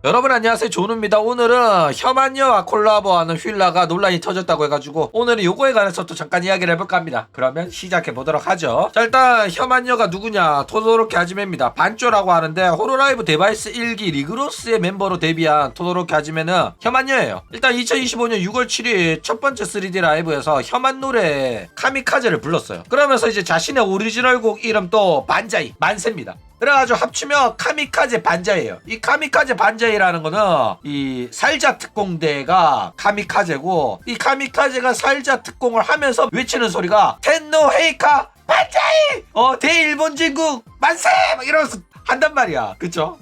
여러분 안녕하세요, 조우입니다. 오늘은 혐한여와 콜라보하는 휠라가 논란이 터졌다고 해가지고 오늘은 요거에 관해서 또 잠깐 이야기를 해볼까 합니다. 그러면 시작해보도록 하죠. 자, 일단 혐한여가 누구냐, 토도로키 하지메입니다. 반조라고 하는데 호로라이브 데바이스 1기 리그로스의 멤버로 데뷔한 토도로키 하지메는 혐한여예요. 일단 2025년 6월 7일 첫 번째 3D 라이브에서 혐한 노래 카미카제를 불렀어요. 그러면서 이제 자신의 오리지널 곡 이름 또 반자이 만세입니다. 그래가지고 합치면 카미카제 반자이에요. 이 카미카제 반자이라는 거는 이 살자 특공대가 카미카제고, 이 카미카제가 살자 특공을 하면서 외치는 소리가 텐노 헤이카 반자이! 대일본 진국 만세! 막 이러면서 한단 말이야. 그쵸?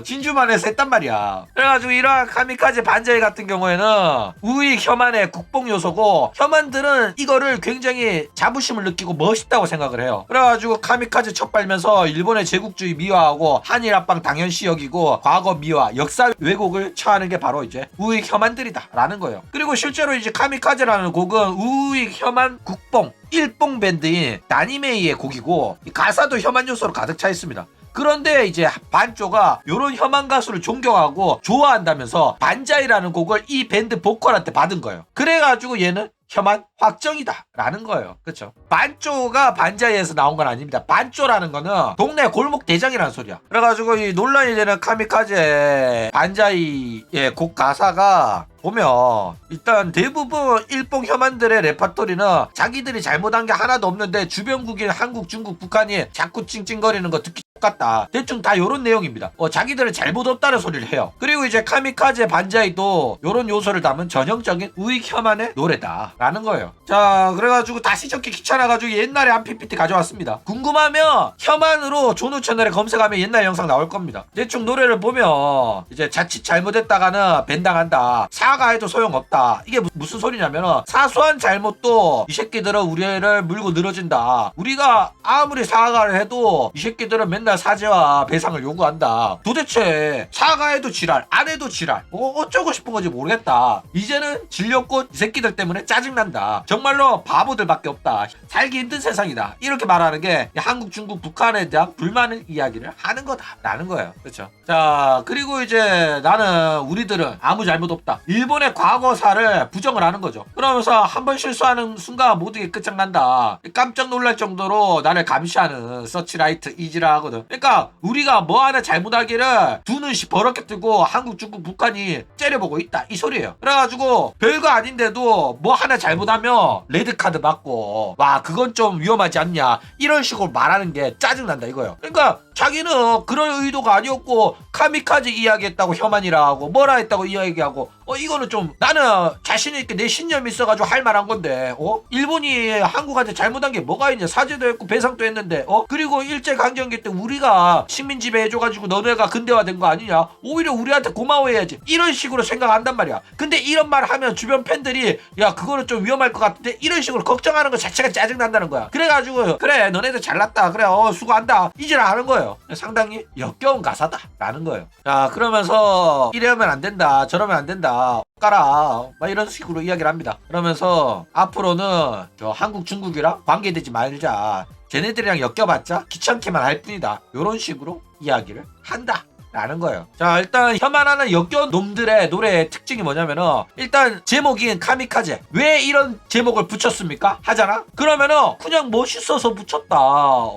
진주만에서 했단 말이야. 그래가지고 이러한 카미카제 반자이 같은 경우에는 우익 혐한의 국뽕 요소고, 혐한들은 이거를 굉장히 자부심을 느끼고 멋있다고 생각을 해요. 그래가지고 카미카제 첫 발면서 일본의 제국주의 미화하고 한일 합방 당연시 여기고 과거 미화, 역사 왜곡을 처하는 게 바로 이제 우익 혐한들이다 라는 거예요. 그리고 실제로 이제 카미카제라는 곡은 우익 혐한 국뽕 일뽕 밴드인 나니메이의 곡이고, 가사도 혐한 요소로 가득 차 있습니다. 그런데 이제 반조가 요런 혐한 가수를 존경하고 좋아한다면서 반자이라는 곡을 이 밴드 보컬한테 받은 거예요. 그래가지고 얘는 혐한 확정이다 라는 거예요. 그쵸? 반조가 반자이에서 나온 건 아닙니다. 반조라는 거는 동네 골목 대장이라는 소리야. 그래가지고 이 논란이 되는 카미카제 반자이의 곡 가사가 보면 일단 대부분 일본 혐한들의 레파토리는 자기들이 잘못한 게 하나도 없는데 주변국인 한국, 중국, 북한이 자꾸 찡찡거리는 거 듣기 똑같다, 대충 다 요런 내용입니다. 자기들은 잘못 없다는 소리를 해요. 그리고 이제 카미카제 반자이도 요런 요소를 담은 전형적인 우익 혐한의 노래다 라는 거예요. 자, 그래가지고 다시 적기 귀찮아가지고 옛날에 한 PPT 가져왔습니다. 궁금하면 혐한으로 조누 채널에 검색하면 옛날 영상 나올 겁니다. 대충 노래를 보면 이제 자칫 잘못했다가는 벤당한다, 사과해도 소용없다, 이게 무슨 소리냐면 사소한 잘못도 이 새끼들은 우리를 물고 늘어진다, 우리가 아무리 사과를 해도 이 새끼들은 맨날 사죄와 배상을 요구한다, 도대체 사과해도 지랄 안 해도 지랄 어쩌고 싶은 건지 모르겠다, 이제는 질렸고 이 새끼들 때문에 짜증난다, 정말로 바보들밖에 없다, 살기 힘든 세상이다, 이렇게 말하는 게 한국, 중국, 북한에 대한 불만을 이야기를 하는 거다 라는 거예요. 그렇죠? 자, 그리고 이제 나는 우리들은 아무 잘못 없다, 일본의 과거사를 부정을 하는 거죠. 그러면서 한번 실수하는 순간 모든 게 끝장난다, 깜짝 놀랄 정도로 나를 감시하는 서치라이트 이지라 하거든. 그러니까 우리가 뭐 하나 잘못하기를 두 눈씩 버럭게 뜨고 한국, 중국, 북한이 째려보고 있다 이 소리예요. 그래가지고 별거 아닌데도 뭐 하나 잘못하면 레드카드 맞고 와 그건 좀 위험하지 않냐 이런 식으로 말하는 게 짜증난다 이거예요. 그러니까 자기는 그런 의도가 아니었고 카미카제 이야기했다고 혐한이라 하고 뭐라 했다고 이야기하고 이거는 좀 나는 자신있게 내 신념이 있어가지고 할 만한 건데 일본이 한국한테 잘못한 게 뭐가 있냐, 사죄도 했고 배상도 했는데 그리고 일제강점기 때 우리가 식민지배 해줘가지고 너네가 근대화된 거 아니냐, 오히려 우리한테 고마워해야지 이런 식으로 생각한단 말이야. 근데 이런 말 하면 주변 팬들이 야 그거는 좀 위험할 것 같은데 이런 식으로 걱정하는 거 자체가 짜증난다는 거야. 그래가지고 그래 너네들 잘났다, 그래 수고한다 이지라 하는 거예요. 상당히 역겨운 가사다 라는 거예요. 자, 그러면서 이러면 안 된다 저러면 안 된다 까라 막 이런 식으로 이야기를 합니다. 그러면서 앞으로는 저 한국, 중국이랑 관계되지 말자, 쟤네들이랑 엮여봤자 귀찮게만 할 뿐이다, 요런 식으로 이야기를 한다 라는 거예요. 자, 일단 혐한하는 역겨운 놈들의 노래의 특징이 뭐냐면은 일단 제목인 카미카제, 왜 이런 제목을 붙였습니까? 하잖아? 그러면은 그냥 멋있어서 붙였다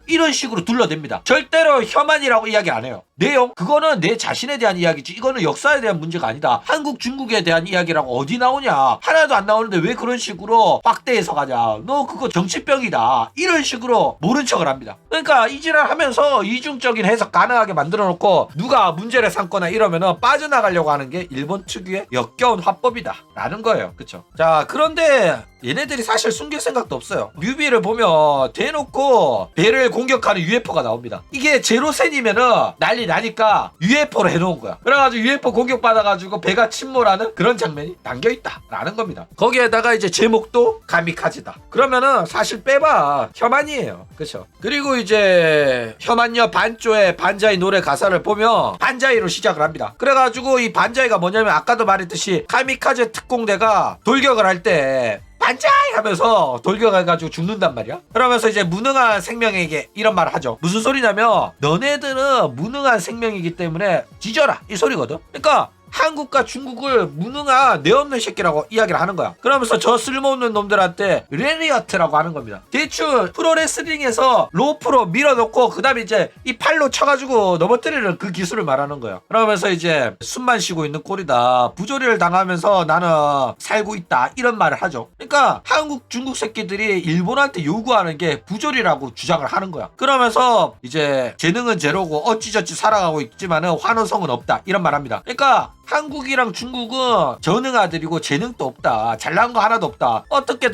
이런 식으로 둘러댑니다. 절대로 혐한이라고 이야기 안 해요. 내용? 그거는 내 자신에 대한 이야기지 이거는 역사에 대한 문제가 아니다, 한국, 중국에 대한 이야기라고 어디 나오냐, 하나도 안 나오는데 왜 그런 식으로 확대해서 가냐, 너 그거 정치병이다 이런 식으로 모른 척을 합니다. 그러니까 이지랄 하면서 이중적인 해석 가능하게 만들어 놓고 누가 문제를 삼거나 이러면은 빠져나가려고 하는 게 일본 특유의 역겨운 화법이다 라는 거예요. 그쵸? 자, 그런데 얘네들이 사실 숨길 생각도 없어요. 뮤비를 보면 대놓고 배를 공격하는 UFO가 나옵니다. 이게 제로센이면은 난리 나니까 UFO로 해놓은 거야. 그래가지고 UFO 공격받아가지고 배가 침몰하는 그런 장면이 담겨있다 라는 겁니다. 거기에다가 이제 제목도 카미카제다. 그러면은 사실 빼봐 혐한이에요. 그쵸? 그리고 이제 혐한여 반조의 반자이 노래 가사를 보면 반자이로 시작을 합니다. 그래가지고 이 반자이가 뭐냐면 아까도 말했듯이 카미카제 특공대가 돌격을 할때 반자이 하면서 돌격해가지고 죽는단 말이야. 그러면서 이제 무능한 생명에게 이런 말을 하죠. 무슨 소리냐면 너네들은 무능한 생명이기 때문에 뒤져라 이 소리거든. 그러니까 한국과 중국을 무능한 뇌 없는 새끼라고 이야기를 하는 거야. 그러면서 저 쓸모없는 놈들한테 레리어트라고 하는 겁니다. 대충 프로레슬링에서 로프로 밀어놓고 그 다음에 이제 이 팔로 쳐가지고 넘어뜨리는 그 기술을 말하는 거야. 그러면서 이제 숨만 쉬고 있는 꼴이다. 부조리를 당하면서 나는 살고 있다. 이런 말을 하죠. 그러니까 한국 중국 새끼들이 일본한테 요구하는 게 부조리라고 주장을 하는 거야. 그러면서 이제 재능은 제로고 어찌저찌 살아가고 있지만은 환호성은 없다. 이런 말합니다. 그러니까 한국이랑 중국은 전능아들이고 재능도 없다. 잘난 거 하나도 없다. 어떻게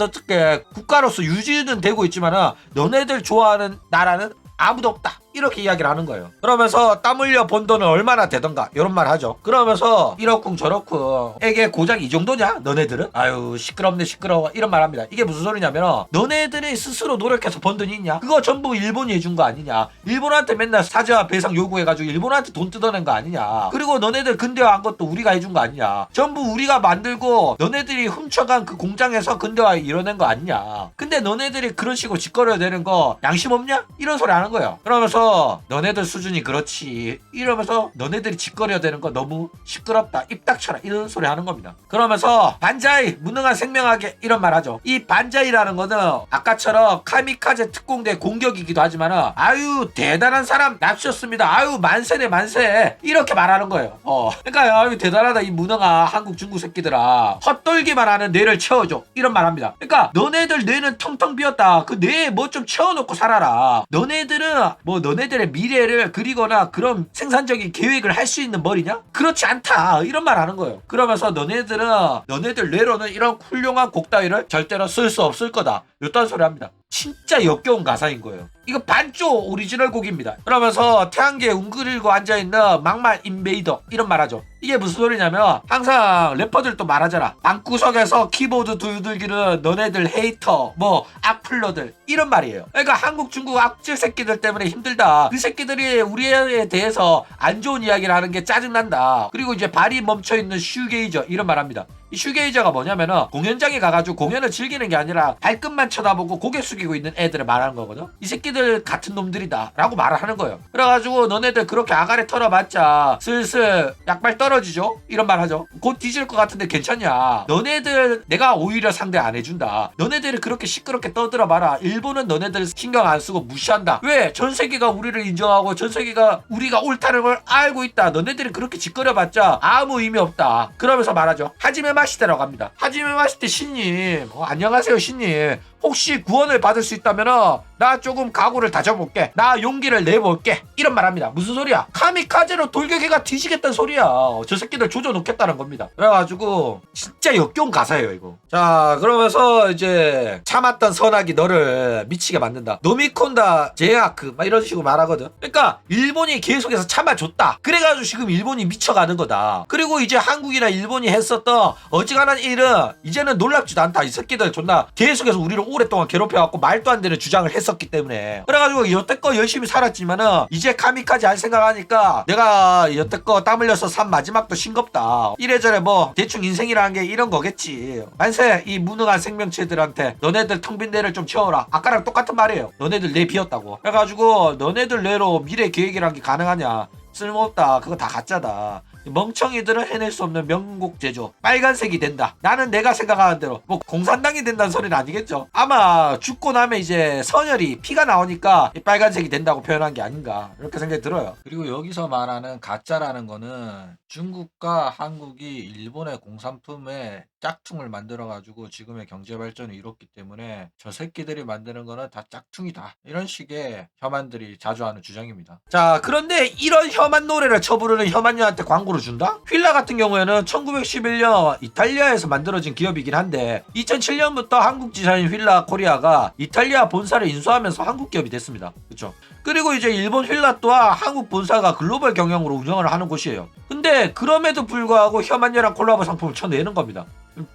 국가로서 유지는 되고 있지만은 너네들 좋아하는 나라는 아무도 없다. 이렇게 이야기를 하는 거예요. 그러면서 땀 흘려 번 돈은 얼마나 되던가 이런 말 하죠. 그러면서 이렇쿵 저렇쿵 에게 고작 이 정도냐 너네들은? 아유 시끄럽네 시끄러워 이런 말 합니다. 이게 무슨 소리냐면 너네들이 스스로 노력해서 번 돈이 있냐? 그거 전부 일본이 해준 거 아니냐? 일본한테 맨날 사죄와 배상 요구해가지고 일본한테 돈 뜯어낸 거 아니냐? 그리고 너네들 근대화한 것도 우리가 해준 거 아니냐? 전부 우리가 만들고 너네들이 훔쳐간 그 공장에서 근대화 이뤄낸 거 아니냐? 근데 너네들이 그런 식으로 짓거려야 되는 거 양심 없냐? 이런 소리 하는 거예요. 그러면서 너네들 수준이 그렇지 이러면서 너네들이 짓거려야 되는 거 너무 시끄럽다 입 닥쳐라 이런 소리 하는 겁니다. 그러면서 반자이 무능한 생명하게 이런 말 하죠. 이 반자이라는 거는 아까처럼 카미카제 특공대 공격이기도 하지만은 아유 대단한 사람 납셨습니다. 아유 만세네 만세 이렇게 말하는 거예요. 그러니까 아유 대단하다 이 무능한 한국 중국 새끼들아 헛돌기만 하는 뇌를 채워줘 이런 말 합니다. 그러니까 너네들 뇌는 텅텅 비었다. 그 뇌에 뭐 좀 채워놓고 살아라. 너네들은 뭐 너네들의 미래를 그리거나 그런 생산적인 계획을 할 수 있는 머리냐? 그렇지 않다 이런 말 하는 거예요. 그러면서 너네들 뇌로는 이런 훌륭한 곡 따위를 절대로 쓸 수 없을 거다 이딴 소리 합니다. 진짜 역겨운 가사인 거예요. 이거 반조 오리지널 곡입니다. 그러면서 태양계에 웅크리고 앉아있는 막말 인베이더 이런 말하죠. 이게 무슨 소리냐면 항상 래퍼들도 말하잖아. 방구석에서 키보드 두들기는 너네들 헤이터 뭐 악플러들 이런 말이에요. 그러니까 한국 중국 악질 새끼들 때문에 힘들다. 그 새끼들이 우리에 대해서 안 좋은 이야기를 하는 게 짜증난다. 그리고 이제 발이 멈춰있는 슈게이저 이런 말합니다. 이 슈게이저가 뭐냐면은 공연장에 가가지고 공연을 즐기는 게 아니라 발끝만 쳐다보고 고개 숙이고 있는 애들을 말하는 거거든. 이 새끼들 같은 놈들이다 라고 말을 하는 거예요. 그래가지고 너네들 그렇게 아가리 털어봤자 슬슬 약발 떨어지죠? 이런 말 하죠. 곧 뒤질 것 같은데 괜찮냐? 너네들 내가 오히려 상대 안 해준다. 너네들이 그렇게 시끄럽게 떠들어봐라. 일본은 너네들 신경 안 쓰고 무시한다. 왜? 전 세계가 우리를 인정하고 전 세계가 우리가 옳다는 걸 알고 있다. 너네들이 그렇게 짓거려봤자 아무 의미 없다. 그러면서 말하죠. 하지메 마시테라고 합니다. 하지메 마시테 신님 안녕하세요 신님. 혹시 구원을 받을 수 있다면은 나 조금 각오를 다져볼게. 나 용기를 내볼게. 이런 말합니다. 무슨 소리야? 카미카제로 돌격해가 뒤지겠다는 소리야. 저 새끼들 조져놓겠다는 겁니다. 그래가지고 진짜 역겨운 가사예요 이거. 자 그러면서 이제 참았던 선악이 너를 미치게 만든다. 노미콘다 제야크 막 이런 식으로 말하거든. 그러니까 일본이 계속해서 참아줬다. 그래가지고 지금 일본이 미쳐가는 거다. 그리고 이제 한국이나 일본이 했었던 어지간한 일은 이제는 놀랍지도 않다. 이 새끼들 존나 계속해서 우리를 오랫동안 괴롭혀갖고 말도 안 되는 주장을 했었기 때문에 그래가지고 여태껏 열심히 살았지만은 이제 카미카제 할 생각하니까 내가 여태껏 땀 흘려서 산 마지막도 싱겁다. 이래저래 뭐 대충 인생이라는 게 이런 거겠지. 만세 이 무능한 생명체들한테 너네들 텅 빈 뇌를 좀 채워라. 아까랑 똑같은 말이에요. 너네들 뇌 비었다고. 그래가지고 너네들 뇌로 미래 계획이란 게 가능하냐? 쓸모없다. 그거 다 가짜다. 멍청이들은 해낼 수 없는 명곡 제조. 빨간색이 된다. 나는 내가 생각하는 대로 뭐 공산당이 된다는 소리는 아니겠죠. 아마 죽고 나면 이제 선혈이 피가 나오니까 빨간색이 된다고 표현한 게 아닌가 이렇게 생각이 들어요. 그리고 여기서 말하는 가짜라는 거는 중국과 한국이 일본의 공산품에 짝퉁을 만들어가지고 지금의 경제발전을 이뤘기 때문에 저 새끼들이 만드는 거는 다 짝퉁이다. 이런 식의 혐한들이 자주 하는 주장입니다. 자 그런데 이런 혐한 노래를 쳐부르는 혐한녀한테 광고를 준다? 휠라 같은 경우에는 1911년 이탈리아에서 만들어진 기업이긴 한데 2007년부터 한국 지사인 휠라 코리아가 이탈리아 본사를 인수하면서 한국 기업이 됐습니다. 그쵸? 그리고 이제 일본 휠라 또한 한국 본사가 글로벌 경영으로 운영을 하는 곳이에요. 근데 그럼에도 불구하고 혐한녀랑 콜라보 상품을 쳐내는 겁니다.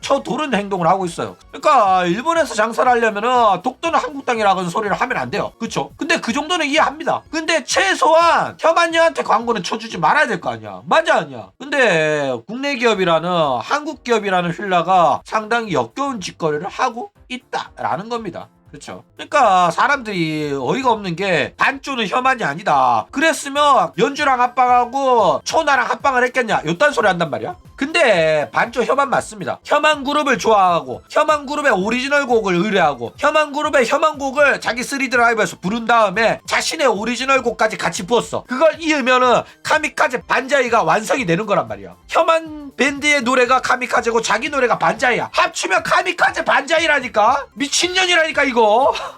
쳐도른 행동을 하고 있어요. 그러니까 일본에서 장사를 하려면은 독도는 한국 땅이라는 소리를 하면 안 돼요. 그쵸? 근데 그 정도는 이해합니다. 근데 최소한 혐한녀한테 광고는 쳐주지 말아야 될 거 아니야. 맞아 아니야. 근데 국내 기업이라는 한국 기업이라는 휠라가 상당히 역겨운 짓거리를 하고 있다라는 겁니다. 그렇죠. 그러니까 사람들이 어이가 없는 게 반조는 혐한이 아니다. 그랬으면 연주랑 합방하고 초나랑 합방을 했겠냐? 요딴 소리 한단 말이야. 근데 반조 혐한 맞습니다. 혐한 그룹을 좋아하고 혐한 그룹의 오리지널 곡을 의뢰하고 혐한 그룹의 혐한 곡을 자기 3D 라이브에서 부른 다음에 자신의 오리지널 곡까지 같이 부었어. 그걸 이으면은 카미카제 반자이가 완성이 되는 거란 말이야. 혐한 밴드의 노래가 카미카제고 자기 노래가 반자이야. 합치면 카미카제 반자이라니까. 미친년이라니까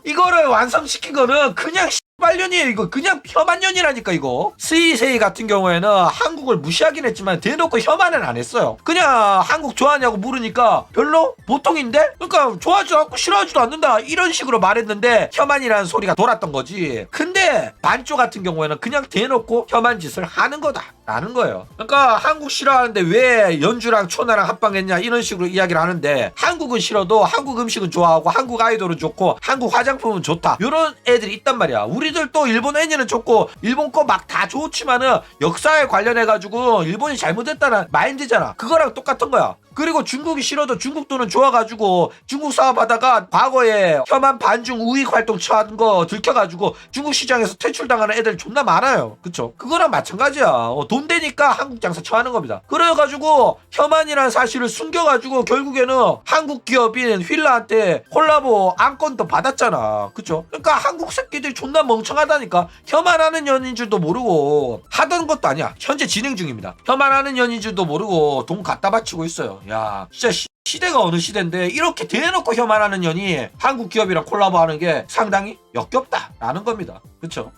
이거를 완성시킨 거는 그냥 빨년이에요. 이거 그냥 혐한년이라니까 이거. 스이세이 같은 경우에는 한국을 무시하긴 했지만 대놓고 혐한은 안 했어요. 그냥 한국 좋아하냐고 물으니까 별로 보통인데? 그러니까 좋아하지도 않고 싫어하지도 않는다 이런 식으로 말했는데 혐한이라는 소리가 돌았던 거지. 근데 반조 같은 경우에는 그냥 대놓고 혐한 짓을 하는 거다 라는 거예요. 그러니까 한국 싫어하는데 왜 연주랑 초나랑 합방했냐 이런 식으로 이야기를 하는데 한국은 싫어도 한국 음식은 좋아하고 한국 아이돌은 좋고 한국 화장품은 좋다 이런 애들이 있단 말이야. 우리들 또 일본 애니는 좋고 일본 거 막 다 좋지만은 역사에 관련해가지고 일본이 잘못했다는 마인드잖아. 그거랑 똑같은 거야. 그리고 중국이 싫어도 중국 돈은 좋아가지고 중국 사업하다가 과거에 혐한 반중 우익 활동 처한 거 들켜가지고 중국 시장에서 퇴출당하는 애들 존나 많아요. 그쵸? 그거랑 마찬가지야. 돈 되니까 한국 장사 처하는 겁니다. 그래가지고 혐한이라는 사실을 숨겨가지고 결국에는 한국 기업인 휠라한테 콜라보 안건도 받았잖아. 그쵸? 그러니까 한국 새끼들이 존나 멍청하다니까. 혐한하는 연인 줄도 모르고 하던 것도 아니야. 현재 진행 중입니다. 혐한하는 연인 줄도 모르고 돈 갖다 바치고 있어요. 야 진짜 시대가 어느 시대인데 이렇게 대놓고 혐한하는 년이 한국 기업이랑 콜라보하는 게 상당히 역겹다라는 겁니다. 그쵸?